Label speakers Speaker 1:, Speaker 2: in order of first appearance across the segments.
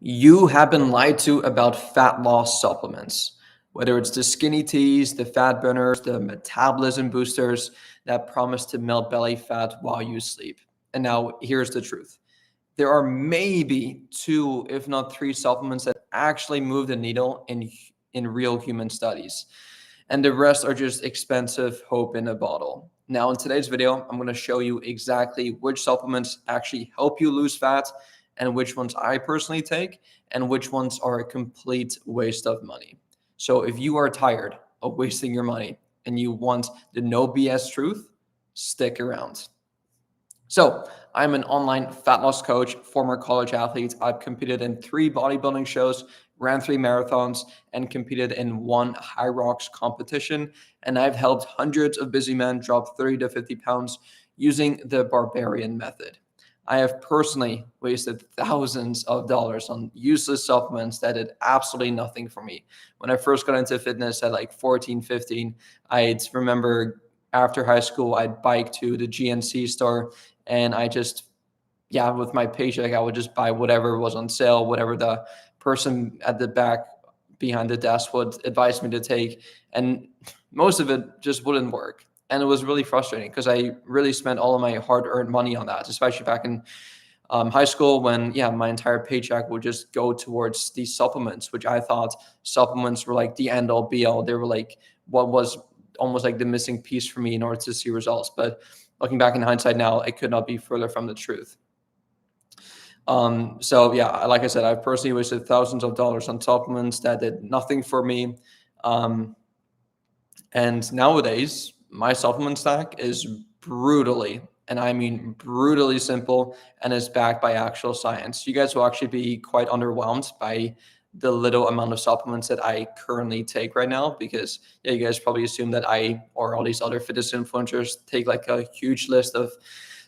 Speaker 1: You have been lied to about fat loss supplements, whether it's the skinny teas, the fat burners, the metabolism boosters that promise to melt belly fat while you sleep. And now here's the truth. There are maybe two, if not three supplements that actually move the needle in real human studies. And the rest are just expensive hope in a bottle. Now, in today's video, I'm going to show you exactly which supplements actually help you lose fat and which ones I personally take and which ones are a complete waste of money. So if you are tired of wasting your money and you want the no BS truth, stick around. So I'm an online fat loss coach, former college athlete. I've competed in 3 bodybuilding shows, ran 3 marathons, and competed in 1 high rocks competition. And I've helped hundreds of busy men drop 30 to 50 pounds using the Barbarian method. I have personally wasted thousands of dollars on useless supplements that did absolutely nothing for me. When I first got into fitness at like 14, 15, I remember after high school, I'd bike to the GNC store and I just, yeah, with my paycheck, I would just buy whatever was on sale, whatever the person at the back behind the desk would advise me to take. And most of it just wouldn't work. And it was really frustrating because I really spent all of my hard earned money on that, especially back in high school when, yeah, my entire paycheck would just go towards these supplements, which I thought supplements were like the end all be all. They were like what was almost like the missing piece for me in order to see results. But looking back in hindsight now, it could not be further from the truth. So yeah, like I said, I've personally wasted thousands of dollars on supplements that did nothing for me. And nowadays, my supplement stack is brutally, and I mean brutally simple, and is backed by actual science. You guys will actually be quite underwhelmed by the little amount of supplements that I currently take right now, because yeah, you guys probably assume that I or all these other fitness influencers take like a huge list of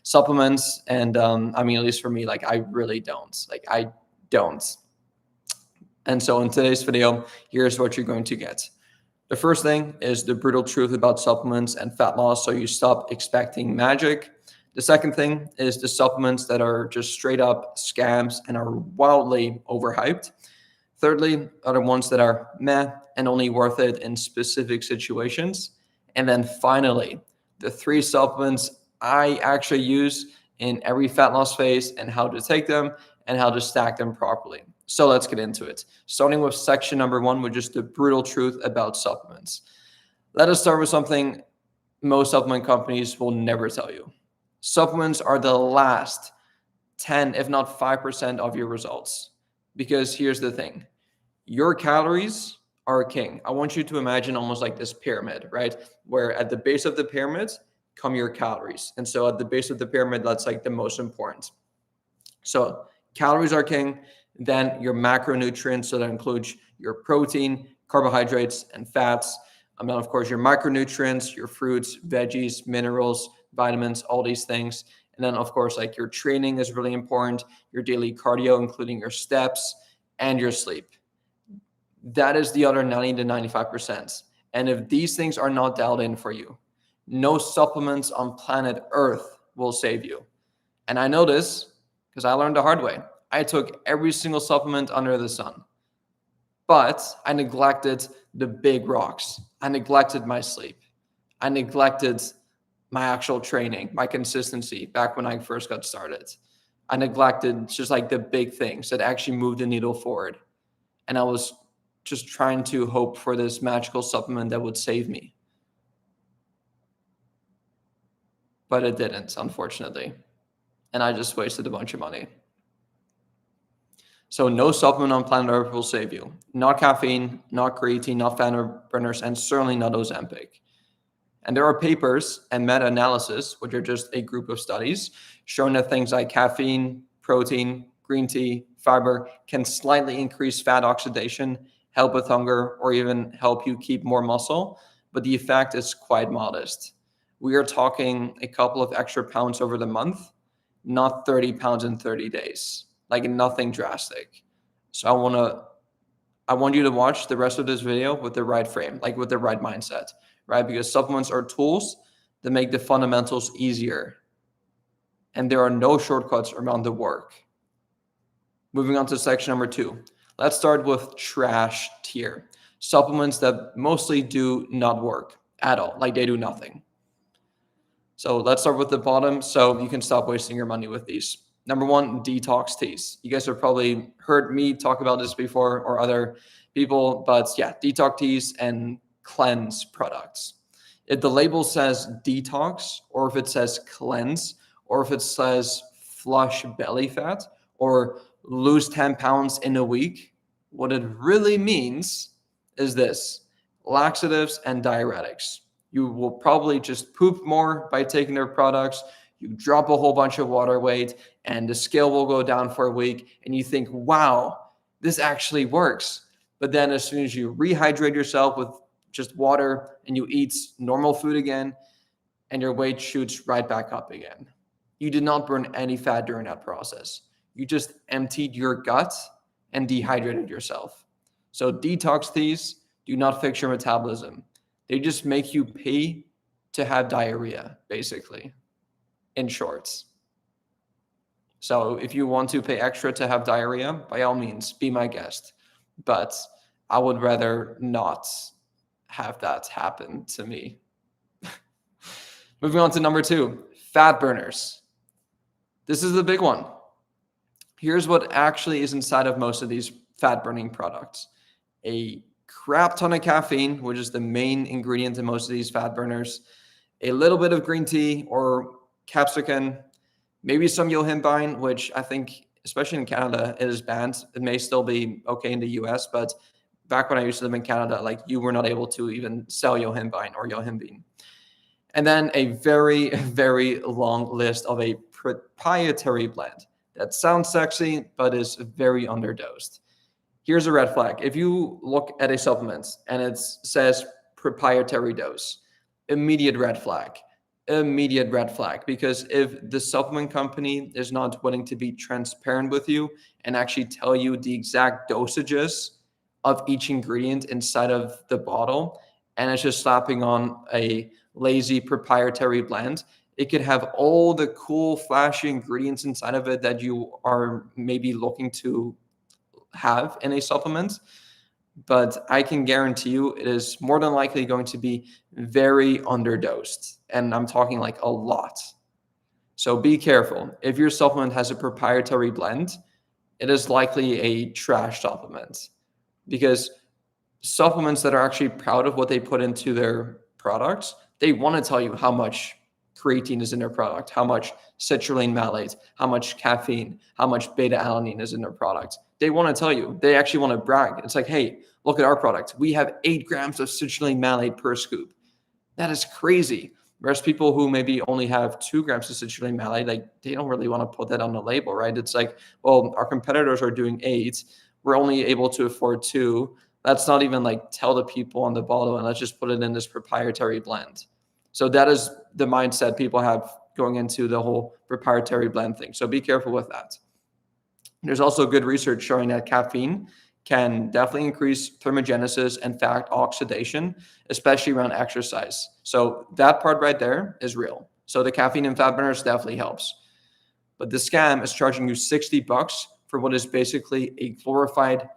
Speaker 1: supplements. And I mean, at least for me, like I really don't. Like I don't. And so in today's video, here's what you're going to get. The first thing is the brutal truth about supplements and fat loss, so you stop expecting magic. The second thing is the supplements that are just straight up scams and are wildly overhyped. Thirdly, are the ones that are meh and only worth it in specific situations. And then finally, the 3 supplements I actually use in every fat loss phase and how to take them and how to stack them properly. So let's get into it. Starting with section number 1, which is the brutal truth about supplements. Let us start with something most supplement companies will never tell you. Supplements are the last 10, if not 5% of your results. Because here's the thing. Your calories are king. I want you to imagine almost like this pyramid, right? Where at the base of the pyramid come your calories. And so at the base of the pyramid, that's like the most important. So calories are king. Then your macronutrients, so that includes your protein, carbohydrates, and fats. And then, of course, your micronutrients, your fruits, veggies, minerals, vitamins, all these things. And then, of course, like your training is really important, your daily cardio, including your steps, and your sleep. That is the other 90 to 95%. And if these things are not dialed in for you, no supplements on planet Earth will save you. And I know this because I learned the hard way. I took every single supplement under the sun, but I neglected the big rocks. I neglected my sleep. I neglected my actual training, my consistency back when I first got started. I neglected just like the big things that actually moved the needle forward. And I was just trying to hope for this magical supplement that would save me. But it didn't, unfortunately. And I just wasted a bunch of money. So no supplement on planet Earth will save you. Not caffeine, not creatine, not fat burners, and certainly not Ozempic. And there are papers and meta-analysis, which are just a group of studies, showing that things like caffeine, protein, green tea, fiber can slightly increase fat oxidation, help with hunger, or even help you keep more muscle, but the effect is quite modest. We are talking a couple of extra pounds over the month, not 30 pounds in 30 days. Like nothing drastic. So I want you to watch the rest of this video with the right frame, like with the right mindset, right? Because supplements are tools that make the fundamentals easier. And there are no shortcuts around the work. Moving on to section number 2. Let's start with trash tier. Supplements that mostly do not work at all, like they do nothing. So let's start with the bottom so you can stop wasting your money with these. Number 1, detox teas. You guys have probably heard me talk about this before or other people, but yeah, detox teas and cleanse products. If the label says detox, or if it says cleanse, or if it says flush belly fat, or lose 10 pounds in a week, what it really means is this: laxatives and diuretics. You will probably just poop more by taking their products. You drop a whole bunch of water weight and the scale will go down for a week. And you think, wow, this actually works. But then as soon as you rehydrate yourself with just water and you eat normal food again, and your weight shoots right back up again. You did not burn any fat during that process. You just emptied your gut and dehydrated yourself. So detox teas do not fix your metabolism. They just make you pay to have diarrhea, basically, in shorts. So if you want to pay extra to have diarrhea, by all means, be my guest. But I would rather not have that happen to me. Moving on to number 2, fat burners. This is the big one. Here's what actually is inside of most of these fat burning products: a crap ton of caffeine, which is the main ingredient in most of these fat burners, a little bit of green tea or capsicum, maybe some yohimbine, which I think, especially in Canada, it is banned. It may still be okay in the US, but back when I used to live in Canada, like, you were not able to even sell yohimbine or yohimbine. And then a very, very long list of a proprietary blend that sounds sexy, but is very underdosed. Here's a red flag. If you look at a supplement and it says proprietary dose, immediate red flag. Immediate red flag. Because if the supplement company is not willing to be transparent with you and actually tell you the exact dosages of each ingredient inside of the bottle, and it's just slapping on a lazy proprietary blend, it could have all the cool, flashy ingredients inside of it that you are maybe looking to have in a supplement. But I can guarantee you it is more than likely going to be very underdosed. And I'm talking like a lot. So be careful. If your supplement has a proprietary blend, it is likely a trash supplement, because supplements that are actually proud of what they put into their products, they want to tell you how much creatine is in their product, how much citrulline malate, how much caffeine, how much beta-alanine is in their product. They want to tell you. They actually want to brag. It's like, hey, look at our product. We have 8 grams of citrulline malate per scoop. That is crazy. Whereas people who maybe only have 2 grams of citrulline malate, like, they don't really want to put that on the label, right? It's like, well, our competitors are doing 8. We're only able to afford 2. Let's not even like tell the people on the bottle, and let's just put it in this proprietary blend. So that is the mindset people have going into the whole proprietary blend thing. So be careful with that. There's also good research showing that caffeine can definitely increase thermogenesis and fat oxidation, especially around exercise. So that part right there is real. So the caffeine in fat burners definitely helps. But the scam is charging you $60 for what is basically a glorified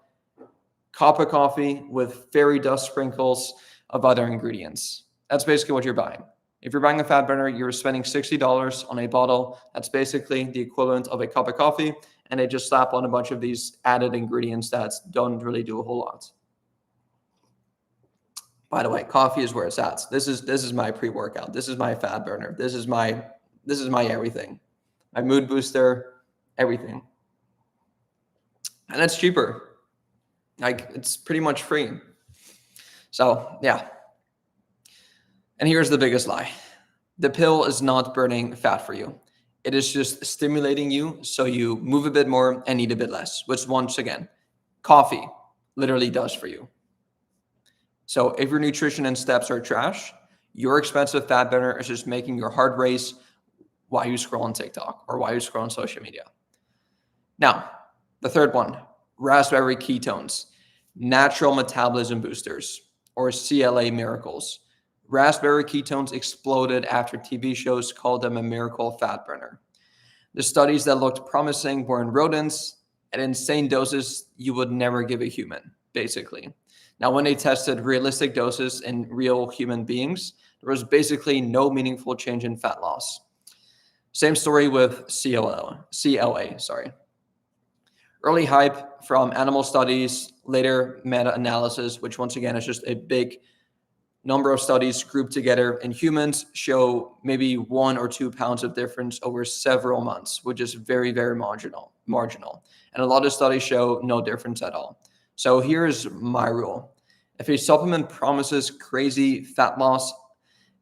Speaker 1: cup of coffee with fairy dust sprinkles of other ingredients. That's basically what you're buying. If you're buying a fat burner, you're spending $60 on a bottle. That's basically the equivalent of a cup of coffee, and they just slap on a bunch of these added ingredients that don't really do a whole lot. By the way, coffee is where it's at. This is my pre-workout. This is my fat burner. This is my everything. My mood booster, everything. And it's cheaper. Like, it's pretty much free. So, yeah. And here's the biggest lie. The pill is not burning fat for you. It is just stimulating you so you move a bit more and eat a bit less, which, once again, coffee literally does for you. So if your nutrition and steps are trash, your expensive fat burner is just making your heart race while you scroll on TikTok or while you scroll on social media. Now, the third one, raspberry ketones, natural metabolism boosters, or CLA miracles. Raspberry ketones exploded after TV shows called them a miracle fat burner. The studies that looked promising were in rodents at insane doses you would never give a human, basically. Now, when they tested realistic doses in real human beings, there was basically no meaningful change in fat loss. Same story with CLA, sorry. Early hype from animal studies, later meta-analysis, which once again is just a big number of studies grouped together in humans, show maybe 1 or 2 pounds of difference over several months, which is very, very marginal. And a lot of studies show no difference at all. So here's my rule. If a supplement promises crazy fat loss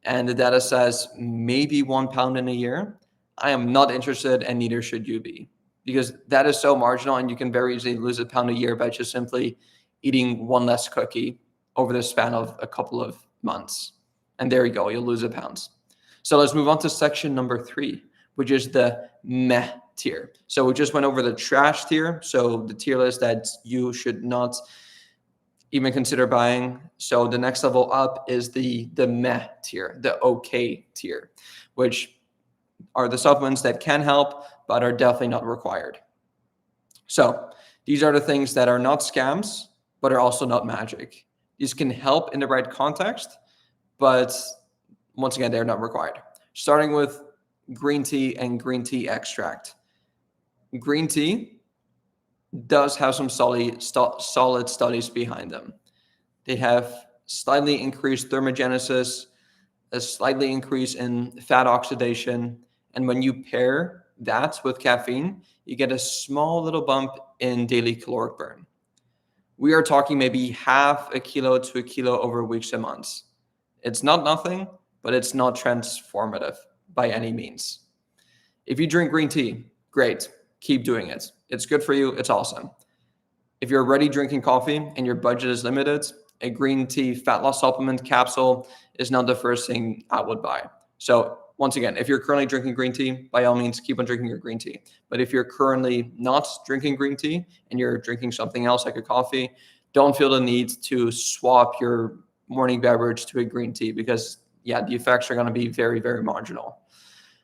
Speaker 1: and the data says maybe 1 pound in a year, I am not interested, and neither should you be, because that is so marginal and you can very easily lose a pound a year by just simply eating 1 less cookie over the span of a couple of months. And there you go, you'll lose a pound. So let's move on to section number 3, which is the meh tier. So we just went over the trash tier, so the tier list that you should not even consider buying. So the next level up is the meh tier, the okay tier, which are the supplements that can help, but are definitely not required. So these are the things that are not scams, but are also not magic. These can help in the right context, but once again, they're not required. Starting with green tea and green tea extract. Green tea does have some solid studies behind them. They have slightly increased thermogenesis, a slightly increase in fat oxidation, and when you pair that with caffeine, you get a small little bump in daily caloric burn. We are talking maybe half a kilo to a kilo over weeks and months. It's not nothing, but it's not transformative by any means. If you drink green tea, great, keep doing it. It's good for you, it's awesome. If you're already drinking coffee and your budget is limited, a green tea fat loss supplement capsule is not the first thing I would buy. So once again, if you're currently drinking green tea, by all means, keep on drinking your green tea. But if you're currently not drinking green tea and you're drinking something else like a coffee, don't feel the need to swap your morning beverage to a green tea, because the effects are going to be very, very marginal.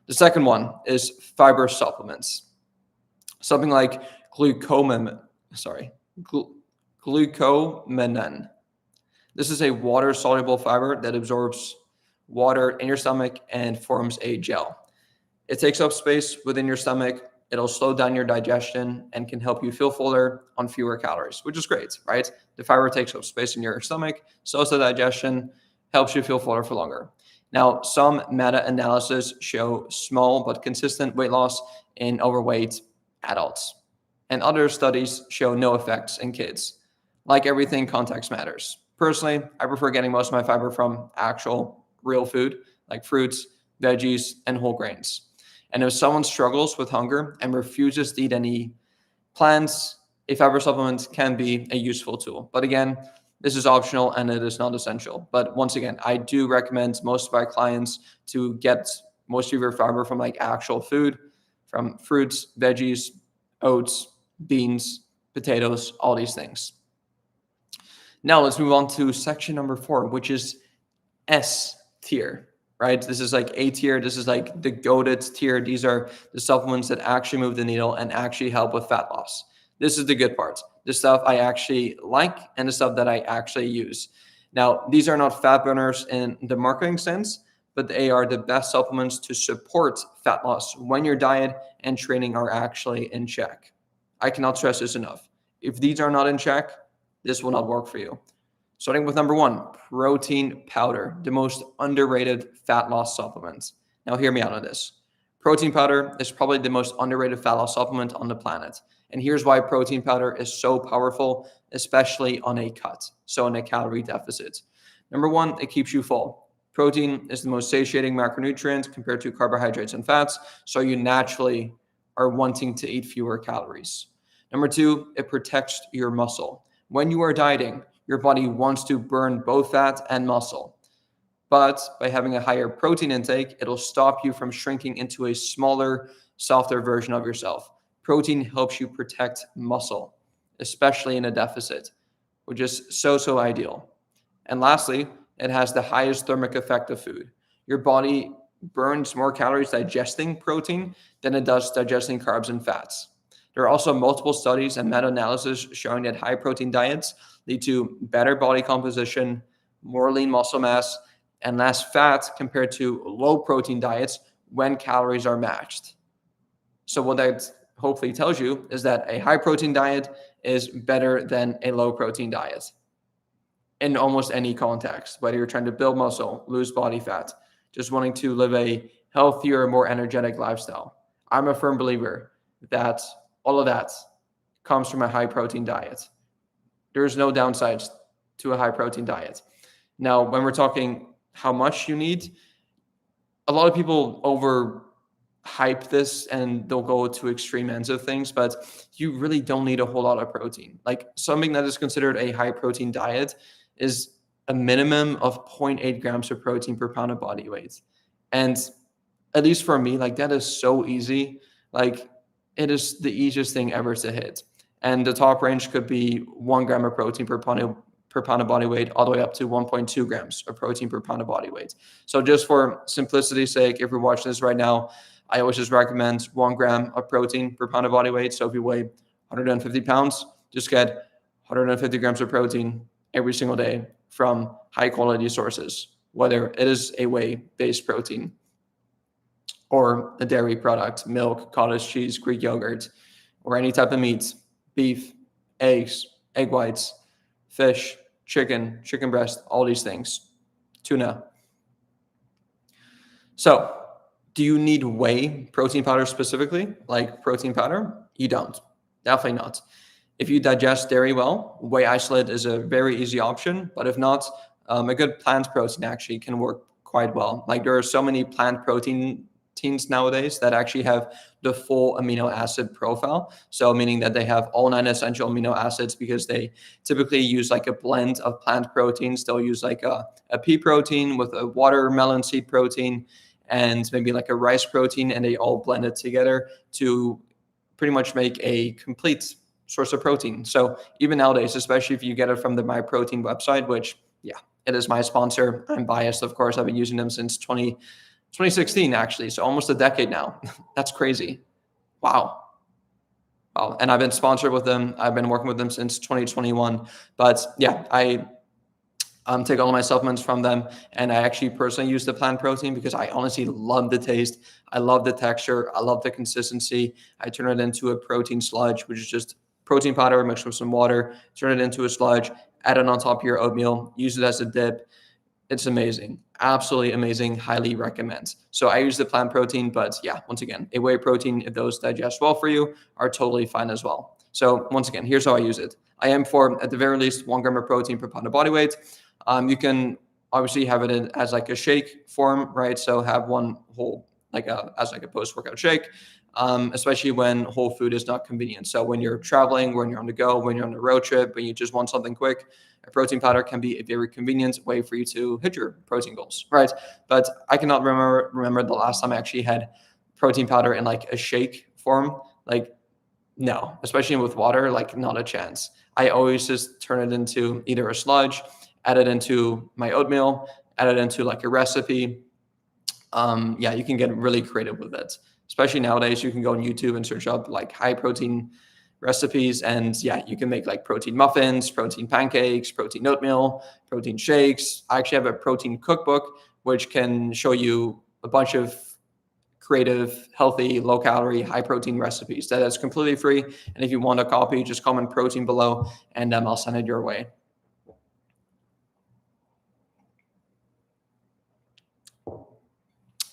Speaker 1: The second one is fiber supplements. Something like glucomannan. This is a water-soluble fiber that absorbs water in your stomach and forms a gel. It takes up space within your stomach. It'll slow down your digestion and can help you feel fuller on fewer calories, which is great, right? The fiber takes up space in your stomach, slows the digestion, helps you feel fuller for longer. Now, some meta-analysis show small but consistent weight loss in overweight adults, and other studies show no effects in kids. Like everything, context matters. Personally, I prefer getting most of my fiber from actual real food, like fruits, veggies, and whole grains. And if someone struggles with hunger and refuses to eat any plants, a fiber supplement can be a useful tool. But again, this is optional and it is not essential. But once again, I do recommend most of my clients to get most of your fiber from like actual food, from fruits, veggies, oats, beans, potatoes, all these things. Now let's move on to section number 4, which is S tier, right? This is like A tier. This is like the goated tier. These are the supplements that actually move the needle and actually help with fat loss. This is the good part. The stuff I actually like and the stuff that I actually use. Now, these are not fat burners in the marketing sense, but they are the best supplements to support fat loss when your diet and training are actually in check. I cannot stress this enough. If these are not in check, this will not work for you. Starting with number 1, protein powder, the most underrated fat loss supplement. Now, hear me out on this. Protein powder is probably the most underrated fat loss supplement on the planet. And here's why protein powder is so powerful, especially on a cut, so in a calorie deficit. Number 1, it keeps you full. Protein is the most satiating macronutrient compared to carbohydrates and fats, so you naturally are wanting to eat fewer calories. Number 2, it protects your muscle. When you are dieting, your body wants to burn both fat and muscle. But by having a higher protein intake, it'll stop you from shrinking into a smaller, softer version of yourself. Protein helps you protect muscle, especially in a deficit, which is so ideal. And lastly, it has the highest thermic effect of food. Your body burns more calories digesting protein than it does digesting carbs and fats. There are also multiple studies and meta-analysis showing that high protein diets lead to better body composition, more lean muscle mass, and less fat compared to low protein diets when calories are matched. So what that hopefully tells you is that a high protein diet is better than a low protein diet in almost any context, whether you're trying to build muscle, lose body fat, just wanting to live a healthier, more energetic lifestyle. I'm a firm believer that all of that comes from a high protein diet. There's no downsides to a high protein diet. Now, when we're talking how much you need, a lot of people overhype this and they'll go to extreme ends of things, but you really don't need a whole lot of protein. Like something that is considered a high protein diet is a minimum of 0.8 grams of protein per pound of body weight. And at least for me, like that is so easy. Like it is the easiest thing ever to hit. And the top range could be 1 gram of protein per pound of body weight, all the way up to 1.2 grams of protein per pound of body weight. So just for simplicity's sake, if you're watching this right now, I always just recommend 1 gram of protein per pound of body weight. So if you weigh 150 pounds, just get 150 grams of protein every single day from high quality sources, whether it is a whey-based protein or a dairy product, milk, cottage cheese, Greek yogurt, or any type of meat, beef, eggs, egg whites, fish, chicken breast, all these things, tuna. So do you need whey protein powder specifically, like protein powder? You don't, definitely not. If you digest dairy well, whey isolate is a very easy option, but if not, a good plant protein actually can work quite well. Like there are so many plant proteins nowadays that actually have the full amino acid profile. So meaning that they have all 9 essential amino acids, because they typically use like a blend of plant proteins. They'll use like a pea protein with a watermelon seed protein and maybe like a rice protein, and they all blend it together to pretty much make a complete source of protein. So even nowadays, especially if you get it from the My Protein website, which it is my sponsor. I'm biased, of course. I've been using them since 2016, actually. So almost a decade now. That's crazy. Wow. And I've been sponsored with them. I've been working with them since 2021. But I take all of my supplements from them. And I actually personally use the plant protein because I honestly love the taste. I love the texture. I love the consistency. I turn it into a protein sludge, which is just protein powder mixed with some water. Turn it into a sludge. Add it on top of your oatmeal. Use it as a dip. It's amazing. Absolutely amazing. Highly recommend. So I use the plant protein, but once again, a whey protein, if those digest well for you, are totally fine as well. So once again, here's how I use it. I am for, at the very least, 1 gram of protein per pound of body weight. You can obviously have it as like a shake form, right? So have one whole, as a post-workout shake, especially when whole food is not convenient. So when you're traveling, when you're on the go, when you're on a road trip, when you just want something quick, a protein powder can be a very convenient way for you to hit your protein goals, right? But I cannot remember the last time I actually had protein powder in like a shake form. Like, no, especially with water, like not a chance. I always just turn it into either a sludge, add it into my oatmeal, add it into like a recipe. You can get really creative with it. Especially nowadays, you can go on YouTube and search up like high protein recipes, and you can make like protein muffins, protein pancakes, protein oatmeal, protein shakes. I actually have a protein cookbook, which can show you a bunch of creative, healthy, low calorie, high protein recipes. That is completely free. And if you want a copy, just comment protein below and I'll send it your way.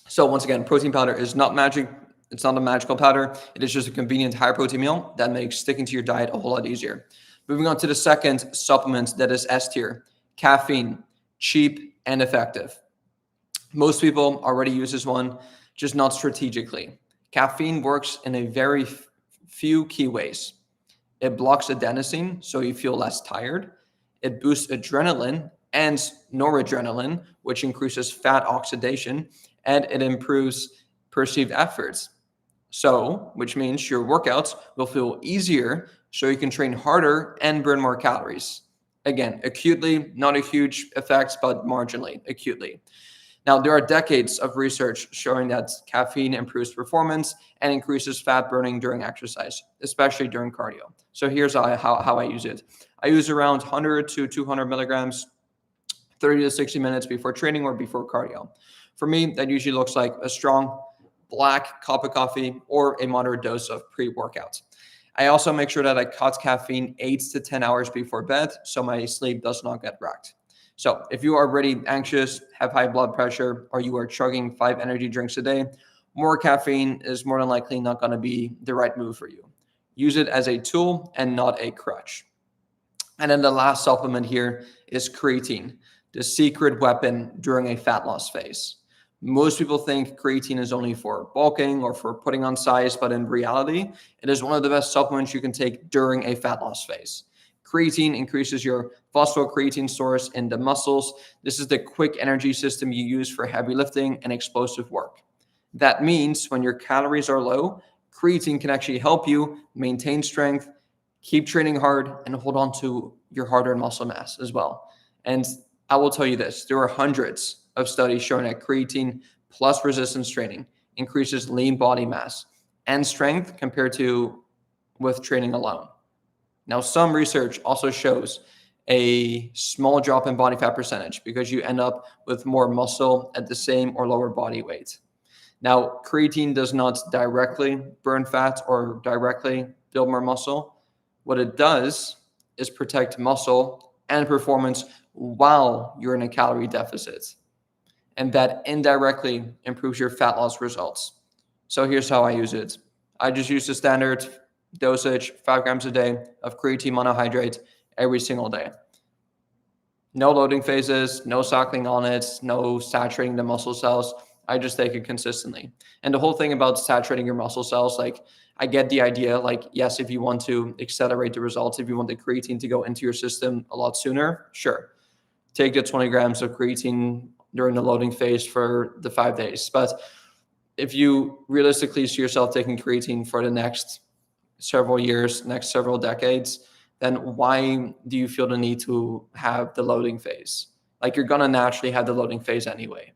Speaker 1: So once again, protein powder is not magic. It's not a magical powder. It is just a convenient high protein meal that makes sticking to your diet a whole lot easier. Moving on to the second supplement that is S tier, caffeine, cheap and effective. Most people already use this one, just not strategically. Caffeine works in a very few key ways. It blocks adenosine, so you feel less tired. It boosts adrenaline and noradrenaline, which increases fat oxidation, and it improves perceived efforts. So, which means your workouts will feel easier, so you can train harder and burn more calories. Again, acutely, not a huge effect, but marginally, acutely. Now, there are decades of research showing that caffeine improves performance and increases fat burning during exercise, especially during cardio. So here's how I use it. I use around 100 to 200 milligrams 30 to 60 minutes before training or before cardio. For me, that usually looks like a strong black cup of coffee or a moderate dose of pre-workout. I also make sure that I cut caffeine 8 to 10 hours before bed so my sleep does not get wrecked. So if you are already anxious, have high blood pressure, or you are chugging 5 energy drinks a day, more caffeine is more than likely not going to be the right move for you. Use it as a tool and not a crutch. And then the last supplement here is creatine, the secret weapon during a fat loss phase. Most people think creatine is only for bulking or for putting on size, but in reality, it is one of the best supplements you can take during a fat loss phase. Creatine increases your phosphocreatine stores in the muscles. This is the quick energy system you use for heavy lifting and explosive work. That means when your calories are low, creatine can actually help you maintain strength, keep training hard, and hold on to your hard-earned muscle mass as well. And I will tell you this, there are hundreds of studies showing that creatine plus resistance training increases lean body mass and strength compared to with training alone. Now, some research also shows a small drop in body fat percentage because you end up with more muscle at the same or lower body weight. Now, creatine does not directly burn fat or directly build more muscle. What it does is protect muscle and performance while you're in a calorie deficit. And that indirectly improves your fat loss results. So here's how I use it. I just use the standard dosage, 5 grams a day of creatine monohydrate every single day. No loading phases, no cycling on it, no saturating the muscle cells. I just take it consistently. And the whole thing about saturating your muscle cells, like I get the idea, like, yes, if you want to accelerate the results, if you want the creatine to go into your system a lot sooner, sure. Take the 20 grams of creatine during the loading phase for the 5 days. But if you realistically see yourself taking creatine for the next several years, next several decades, then why do you feel the need to have the loading phase? Like you're going to naturally have the loading phase anyway.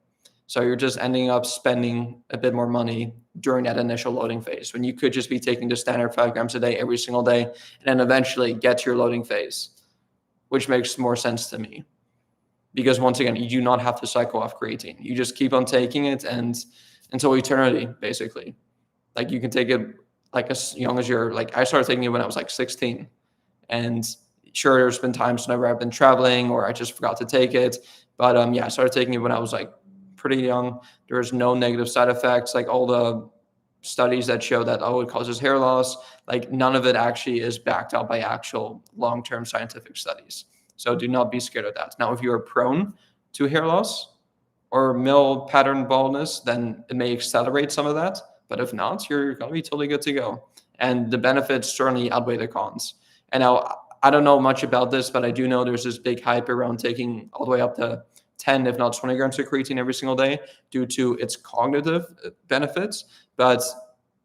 Speaker 1: So you're just ending up spending a bit more money during that initial loading phase when you could just be taking the standard 5 grams a day every single day and then eventually get to your loading phase, which makes more sense to me. Because once again, you do not have to cycle off creatine. You just keep on taking it and until eternity, basically. Like you can take it like as young as you're like, I started taking it when I was like 16. And sure, there's been times whenever I've been traveling or I just forgot to take it. But yeah, I started taking it when I was like pretty young. There was no negative side effects. Like all the studies that show that, oh, it causes hair loss, like none of it actually is backed up by actual long-term scientific studies. So do not be scared of that. Now, if you are prone to hair loss or male pattern baldness, then it may accelerate some of that. But if not, you're going to be totally good to go. And the benefits certainly outweigh the cons. And now, I don't know much about this, but I do know there's this big hype around taking all the way up to 10, if not 20 grams of creatine every single day due to its cognitive benefits. But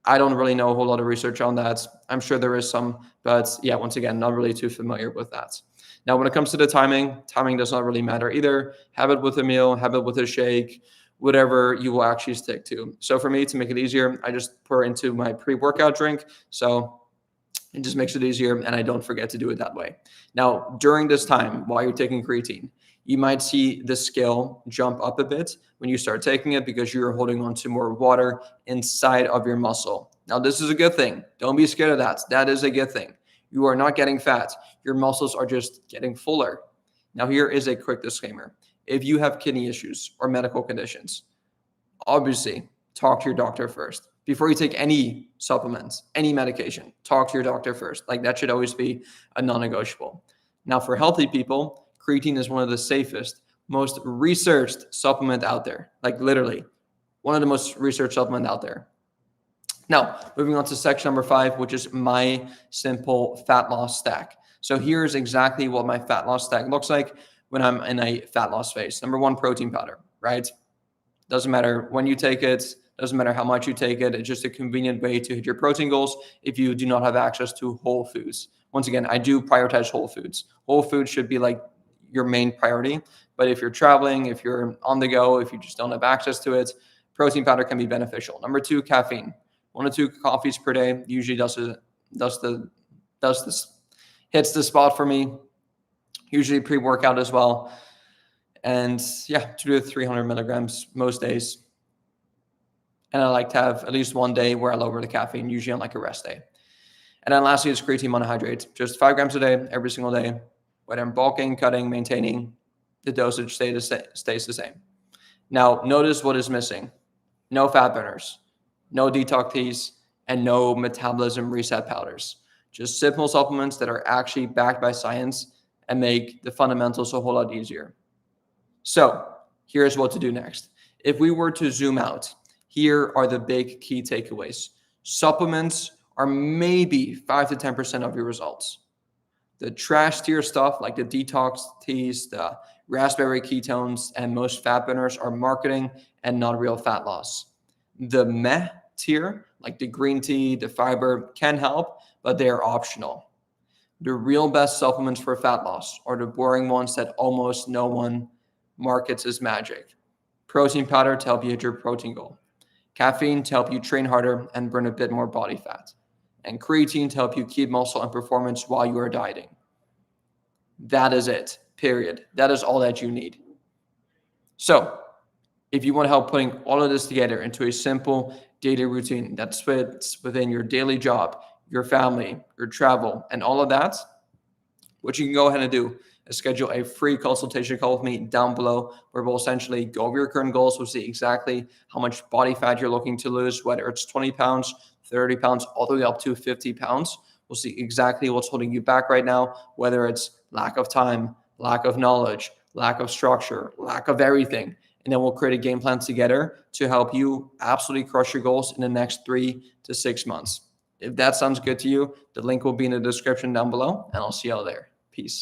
Speaker 1: I don't really know a whole lot of research on that. I'm sure there is some, but yeah, once again, not really too familiar with that. Now, when it comes to the timing does not really matter either. Have it with a meal, have it with a shake, whatever you will actually stick to. So for me, to make it easier, I just pour into my pre-workout drink. So it just makes it easier and I don't forget to do it that way. Now, during this time, while you're taking creatine, you might see the scale jump up a bit when you start taking it because you're holding on to more water inside of your muscle. Now, this is a good thing. Don't be scared of that. That is a good thing. You are not getting fat. Your muscles are just getting fuller. Now, here is a quick disclaimer. If you have kidney issues or medical conditions, obviously talk to your doctor first. Before you take any supplements, any medication, talk to your doctor first. Like that should always be a non-negotiable. Now, for healthy people, creatine is one of the safest, most researched supplement out there. Like literally one of the most researched supplement out there. Now, moving on to section number 5, which is my simple fat loss stack. So here's exactly what my fat loss stack looks like when I'm in a fat loss phase. Number 1, protein powder, right? Doesn't matter when you take it, doesn't matter how much you take it. It's just a convenient way to hit your protein goals if you do not have access to whole foods. Once again, I do prioritize whole foods. Whole foods should be like your main priority. But if you're traveling, if you're on the go, if you just don't have access to it, protein powder can be beneficial. Number 2, caffeine. 1 to 2 coffees per day usually hits the spot for me. Usually pre-workout as well. And yeah, 200 to 300 milligrams most days. And I like to have at least one day where I lower the caffeine, usually on like a rest day. And then lastly is creatine monohydrate, just 5 grams a day, every single day. Whether I'm bulking, cutting, maintaining, the dosage stays the same. Now, notice what is missing. No fat burners, no detox teas, and no metabolism reset powders. Just simple supplements that are actually backed by science and make the fundamentals a whole lot easier. So here's what to do next. If we were to zoom out, here are the big key takeaways. Supplements are maybe 5 to 10% of your results. The trash tier stuff like the detox teas, the raspberry ketones, and most fat burners are marketing and not real fat loss. The meh tier, like the green tea, the fiber, can help, but they are optional. The real best supplements for fat loss are the boring ones that almost no one markets as magic. Protein powder to help you hit your protein goal. Caffeine to help you train harder and burn a bit more body fat. And creatine to help you keep muscle and performance while you are dieting. That is it, period. That is all that you need. So if you want help putting all of this together into a simple daily routine that fits within your daily job, your family, your travel, and all of that, what you can go ahead and do is schedule a free consultation call with me down below, where we'll essentially go over your current goals. We'll see exactly how much body fat you're looking to lose, whether it's 20 pounds, 30 pounds, all the way up to 50 pounds. We'll see exactly what's holding you back right now, whether it's lack of time, lack of knowledge, lack of structure, lack of everything. And then we'll create a game plan together to help you absolutely crush your goals in the next 3 to 6 months. If that sounds good to you, the link will be in the description down below, and I'll see you all there. Peace.